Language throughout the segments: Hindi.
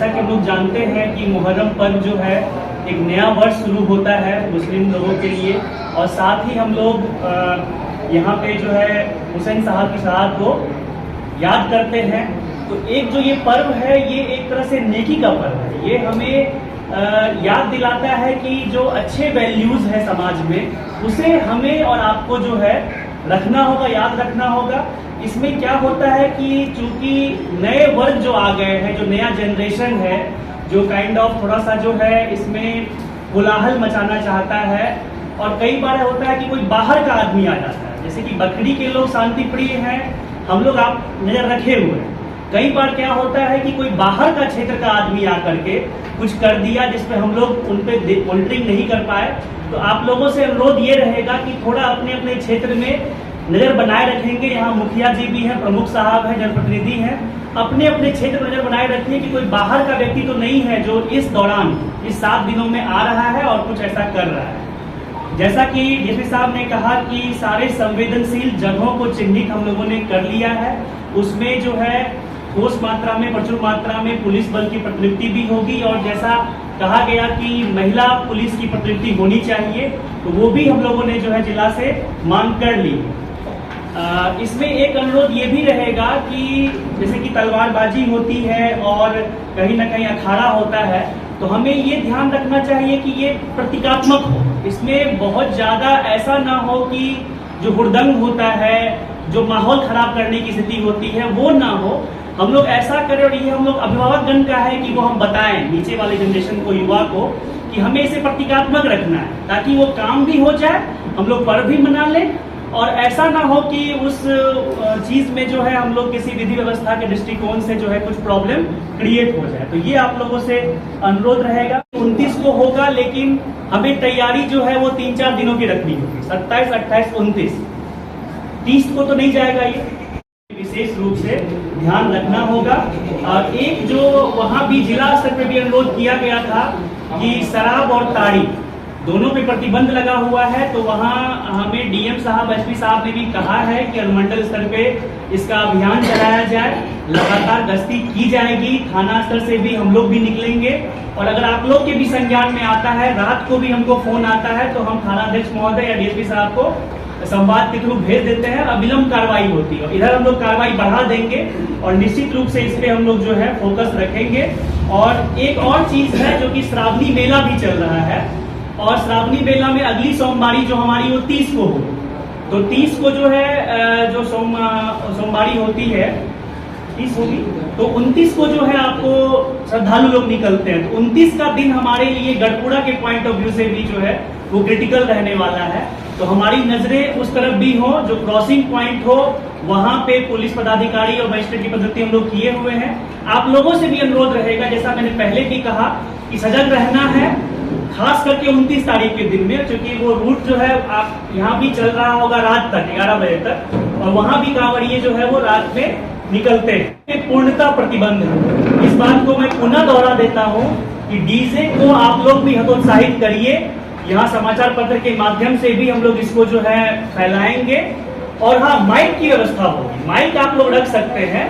जैसा कि हम लोग जानते हैं कि मुहर्रम पर्व जो है एक नया वर्ष शुरू होता है मुस्लिम लोगों के लिए, और साथ ही हम लोग यहाँ पे जो है हुसैन साहब की शहादत को याद करते हैं। तो एक जो ये पर्व है ये एक तरह से नेकी का पर्व है। ये हमें याद दिलाता है कि जो अच्छे वैल्यूज़ है समाज में उसे हमें और आपको जो है रखना होगा, याद रखना होगा। इसमें क्या होता है कि चूंकि नए वर्ग जो आ गए हैं, जो नया जनरेशन है, जो काइंड ऑफ थोड़ा सा जो है इसमें कोलाहल मचाना चाहता है, और कई बार होता है कि कोई बाहर का आदमी आ जाता है, जैसे कि बखरी के लोग शांति प्रिय हैं, हम लोग आप नजर रखे हुए हैं। कई बार क्या होता है कि कोई बाहर का क्षेत्र का आदमी आकर के कुछ कर दिया जिसपे हम लोग उन पे मॉनिटरिंग नहीं कर पाए। तो आप लोगों से अनुरोध ये रहेगा कि थोड़ा अपने अपने क्षेत्र में नजर बनाए रखेंगे। यहाँ मुखिया जी भी हैं, प्रमुख साहब हैं, जनप्रतिनिधि हैं, अपने अपने क्षेत्र में नजर बनाए रखिए कि कोई बाहर का व्यक्ति तो नहीं है जो इस दौरान इस 7 दिनों में आ रहा है और कुछ ऐसा कर रहा है। जैसा कि डीएसपी साहब ने कहा कि सारे संवेदनशील जगहों को चिन्हित हम लोगों ने कर लिया है। उसमें जो है ठोस मात्रा में, प्रचुर मात्रा में पुलिस बल की प्रतिनियुक्ति भी होगी, और जैसा कहा गया कि महिला पुलिस की प्रतिनियुक्ति होनी चाहिए, तो वो भी हम लोगों ने जो है जिला से मांग कर ली। इसमें एक अनुरोध ये भी रहेगा कि जैसे कि तलवारबाजी होती है और कहीं ना कहीं अखाड़ा होता है, तो हमें ये ध्यान रखना चाहिए कि ये प्रतीकात्मक हो। इसमें बहुत ज़्यादा ऐसा ना हो कि जो हुड़दंग होता है, जो माहौल खराब करने की स्थिति होती है, वो ना हो। हम लोग ऐसा करें, और ये हम लोग अभिभावकगण का है कि वो हम बताएं नीचे वाले जनरेशन को, युवा को, कि हमें इसे प्रतीकात्मक रखना है ताकि वो काम भी हो जाए, हम लोग पर्व भी मना लें, और ऐसा ना हो कि उस चीज में जो है हम लोग किसी विधि व्यवस्था के दृष्टिकोण से जो है कुछ प्रॉब्लम क्रिएट हो जाए। तो ये आप लोगों से अनुरोध रहेगा। 29 को होगा, लेकिन हमें तैयारी जो है वो 3-4 दिनों की रखनी होगी, 27, 28, 29। 30 को तो नहीं जाएगा, ये विशेष रूप से ध्यान रखना होगा। और एक जो वहाँ भी जिला स्तर पर भी अनुरोध किया गया था कि शराब और ताड़ी दोनों पे प्रतिबंध लगा हुआ है, तो वहाँ हमें डीएम साहब, एसपी साहब ने भी कहा है कि अनुमंडल स्तर पे इसका अभियान चलाया जाए, लगातार गश्ती की जाएगी, थाना स्तर से भी हम लोग भी निकलेंगे। और अगर आप लोग के भी संज्ञान में आता है, रात को भी हमको फोन आता है, तो हम थानाध्यक्ष महोदय या डीएसपी साहब को संवाद के थ्रू भेज देते हैं, अविलंब कार्रवाई होती है। इधर हम लोग कार्रवाई बढ़ा देंगे और निश्चित रूप से इस पे हम लोग जो है फोकस रखेंगे। और एक और चीज है जो कि श्रावणी मेला भी चल रहा है, और श्रावणी मेला में अगली सोमवारी जो हमारी वो 30 को होगी। तो 30 को जो है जो सोमवारी होती है 30 होगी, तो 29 को जो है आपको श्रद्धालु लोग निकलते हैं। तो 29 का दिन हमारे लिए गढ़पुरा के पॉइंट ऑफ व्यू से भी जो है वो क्रिटिकल रहने वाला है। तो हमारी नजरें उस तरफ भी हो, जो क्रॉसिंग पॉइंट हो वहां पे पुलिस पदाधिकारी और मजिस्ट्रेट की पद्धति हम लोग किए हुए हैं। आप लोगों से भी अनुरोध रहेगा, जैसा मैंने पहले भी कहा, कि सजग रहना है, खास करके 29 तारीख के दिन में, क्योंकि वो रूट जो है आप यहाँ भी चल रहा होगा रात तक 11 बजे तक, और वहां भी कांवड़िए जो है वो रात में निकलते हैं। पूर्णता प्रतिबंध है। इस बात को मैं पुनः दोहरा देता हूँ कि डीजे को आप लोग भी हतोत्साहित करिए। यहाँ समाचार पत्र के माध्यम से भी हम लोग इसको जो है फैलाएंगे। और हाँ, माइक की व्यवस्था होगी, माइक आप लोग रख सकते हैं,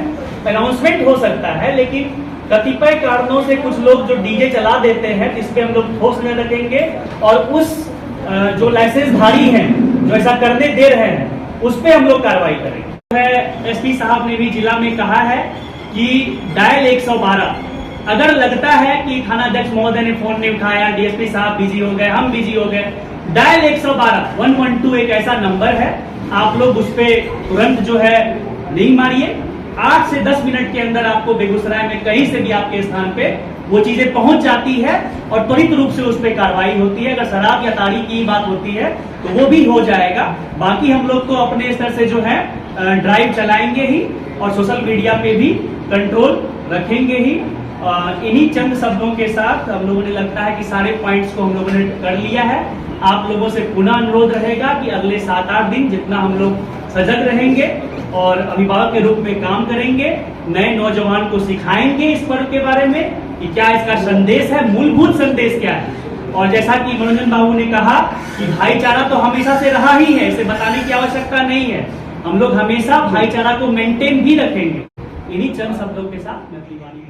अनाउंसमेंट हो सकता है, लेकिन कतिपय कारणों से कुछ लोग जो डीजे चला देते हैं, इस पे हम लोग ठोस नजर रखेंगे, और उस जो लाइसेंसधारी हैं जो ऐसा करने दे रहे हैं उस पे हम लोग कार्रवाई करेंगे। एसपी साहब ने भी जिला में कहा है कि डायल 112, अगर लगता है कि थानाध्यक्ष महोदय ने फोन नहीं उठाया, डीएसपी साहब बिजी हो गए, हम बिजी हो गए, डायल 112 112 एक ऐसा नंबर है, आप लोग उस पे तुरंत जो है रिंग मारिए। 8 से 10 मिनट के अंदर आपको बेगूसराय में कहीं से भी आपके स्थान पे वो चीजें पहुंच जाती है और त्वरित रूप से उस पर कार्रवाई होती है। अगर शराब या ताड़ी की बात होती है तो वो भी हो जाएगा। बाकी हम लोग तो अपने स्तर से जो है ड्राइव चलाएंगे ही, और सोशल मीडिया पे भी कंट्रोल रखेंगे ही। इन्हीं चंद शब्दों के साथ हम लोगों ने लगता है कि सारे पॉइंट्स को हम लोगों ने कर लिया है। आप लोगों से पुनः अनुरोध रहेगा कि अगले 7-8 दिन जितना हम लोग सजग रहेंगे और अभिभावक के रूप में काम करेंगे, नए नौजवान को सिखाएंगे इस पर्व के बारे में कि क्या इसका संदेश है, मूलभूत संदेश क्या है। और जैसा कि मनोरंजन बाबू ने कहा कि भाईचारा तो हमेशा से रहा ही है, इसे बताने की आवश्यकता नहीं है, हम लोग हमेशा भाईचारा को मेंटेन भी रखेंगे। इन्हीं चंद शब्दों के साथ मैं अपनी वाणी